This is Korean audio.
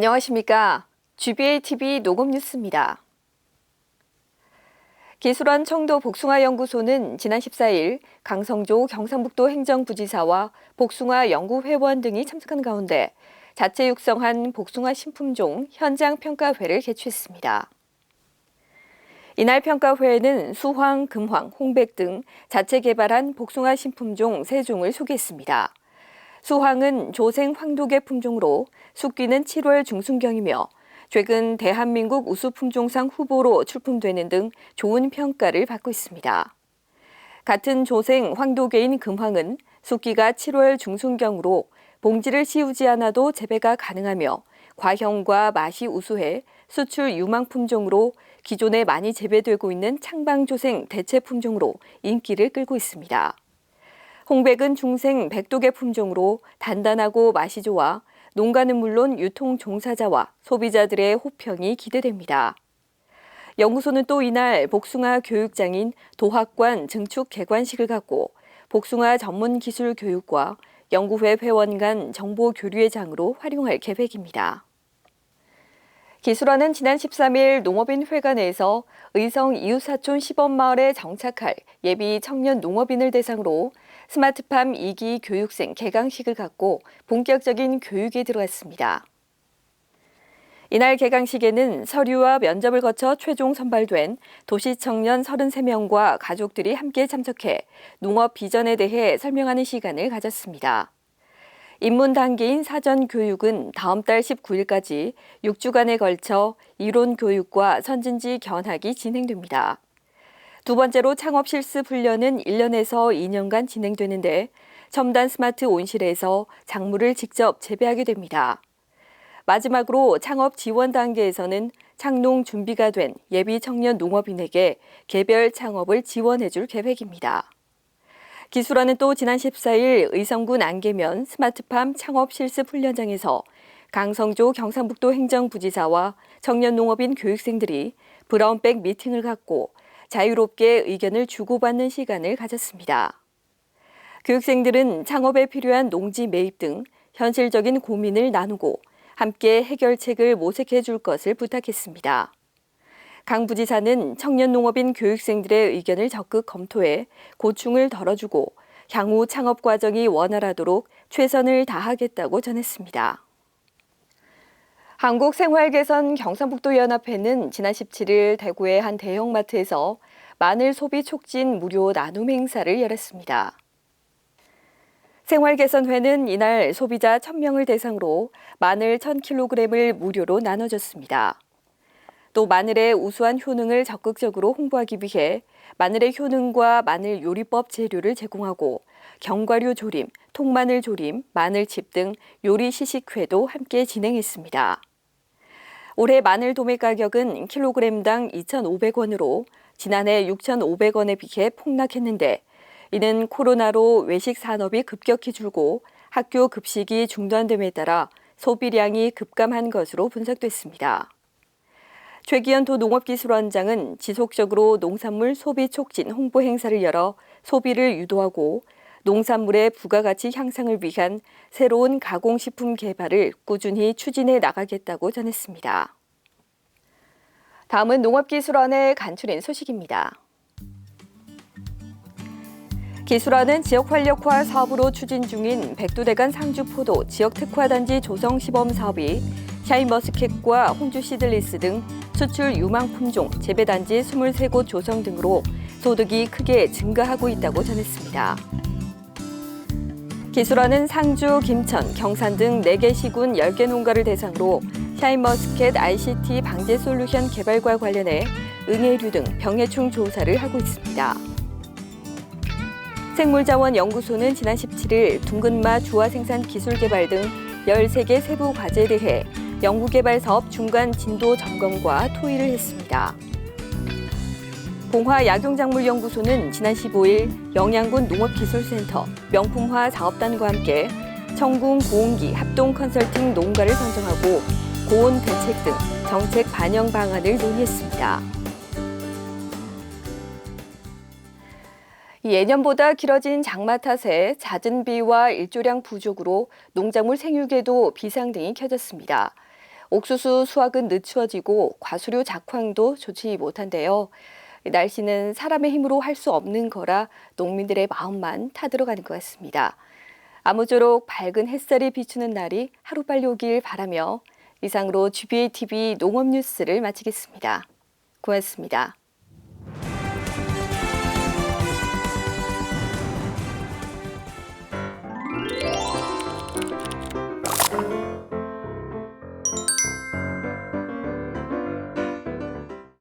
안녕하십니까. GBA-TV 농업뉴스입니다. 기술원 청도 복숭아연구소는 지난 14일 강성조 경상북도 행정부지사와 복숭아 연구회원 등이 참석한 가운데 자체 육성한 복숭아 신품종 현장 평가회를 개최했습니다. 이날 평가회에는 수황, 금황, 홍백 등 자체 개발한 복숭아 신품종 3종을 소개했습니다. 수황은 조생 황도계 품종으로 숙기는 7월 중순경이며 최근 대한민국 우수품종상 후보로 출품되는 등 좋은 평가를 받고 있습니다. 같은 조생 황도계인 금황은 숙기가 7월 중순경으로 봉지를 씌우지 않아도 재배가 가능하며 과형과 맛이 우수해 수출 유망 품종으로 기존에 많이 재배되고 있는 창방조생 대체 품종으로 인기를 끌고 있습니다. 홍백은 중생 백도계 품종으로 단단하고 맛이 좋아 농가는 물론 유통 종사자와 소비자들의 호평이 기대됩니다. 연구소는 또 이날 복숭아 교육장인 도학관 증축 개관식을 갖고 복숭아 전문 기술 교육과 연구회 회원 간 정보 교류의 장으로 활용할 계획입니다. 기술원은 지난 13일 농업인 회관에서 의성 이웃사촌 시범마을에 정착할 예비 청년 농업인을 대상으로 스마트팜 2기 교육생 개강식을 갖고 본격적인 교육에 들어갔습니다. 이날 개강식에는 서류와 면접을 거쳐 최종 선발된 도시청년 33명과 가족들이 함께 참석해 농업 비전에 대해 설명하는 시간을 가졌습니다. 입문 단계인 사전 교육은 다음 달 19일까지 6주간에 걸쳐 이론 교육과 선진지 견학이 진행됩니다. 두 번째로 창업 실습 훈련은 1년에서 2년간 진행되는데 첨단 스마트 온실에서 작물을 직접 재배하게 됩니다. 마지막으로 창업 지원 단계에서는 창농 준비가 된 예비 청년 농업인에게 개별 창업을 지원해줄 계획입니다. 기술원은 또 지난 14일 의성군 안개면 스마트팜 창업 실습 훈련장에서 강성조 경상북도 행정부지사와 청년 농업인 교육생들이 브라운백 미팅을 갖고 자유롭게 의견을 주고받는 시간을 가졌습니다. 교육생들은 창업에 필요한 농지 매입 등 현실적인 고민을 나누고 함께 해결책을 모색해 줄 것을 부탁했습니다. 강 부지사는 청년 농업인 교육생들의 의견을 적극 검토해 고충을 덜어주고 향후 창업 과정이 원활하도록 최선을 다하겠다고 전했습니다. 한국생활개선 경상북도 연합회는 지난 17일 대구의 한 대형마트에서 마늘 소비 촉진 무료 나눔 행사를 열었습니다. 생활개선회는 이날 소비자 1,000명을 대상으로 마늘 1,000kg을 무료로 나눠줬습니다. 또 마늘의 우수한 효능을 적극적으로 홍보하기 위해 마늘의 효능과 마늘 요리법 재료를 제공하고 견과류 조림, 통마늘 조림, 마늘칩 등 요리 시식회도 함께 진행했습니다. 올해 마늘 도매 가격은 킬로그램당 2,500원으로 지난해 6,500원에 비해 폭락했는데 이는 코로나로 외식 산업이 급격히 줄고 학교 급식이 중단됨에 따라 소비량이 급감한 것으로 분석됐습니다. 최기현 도 농업기술원장은 지속적으로 농산물 소비 촉진 홍보 행사를 열어 소비를 유도하고 농산물의 부가가치 향상을 위한 새로운 가공식품 개발을 꾸준히 추진해 나가겠다고 전했습니다. 다음은 농업기술원의 간추린 소식입니다. 기술원은 지역 활력화 사업으로 추진 중인 백두대간 상주포도 지역특화단지 조성 시범 사업이 샤인머스켓과 홍주 시들리스 등 수출 유망 품종 재배단지 23곳 조성 등으로 소득이 크게 증가하고 있다고 전했습니다. 기술원은 상주, 김천, 경산 등 4개 시군 10개 농가를 대상으로 샤인머스켓 ICT 방제 솔루션 개발과 관련해 응애류 등 병해충 조사를 하고 있습니다. 생물자원연구소는 지난 17일 둥근마 주화 생산 기술 개발 등 13개 세부 과제에 대해 연구개발 사업 중간 진도 점검과 토의를 했습니다. 봉화약용작물연구소는 지난 15일 영양군 농업기술센터 명품화 사업단과 함께 청궁 고온기 합동 컨설팅 농가를 선정하고 고온 대책 등 정책 반영 방안을 논의했습니다. 예년보다 길어진 장마 탓에 잦은 비와 일조량 부족으로 농작물 생육에도 비상등이 켜졌습니다. 옥수수 수확은 늦추어지고 과수료 작황도 좋지 못한데요. 날씨는 사람의 힘으로 할 수 없는 거라 농민들의 마음만 타들어가는 것 같습니다. 아무쪼록 밝은 햇살이 비추는 날이 하루빨리 오길 바라며 이상으로 GBA TV 농업 뉴스를 마치겠습니다. 고맙습니다.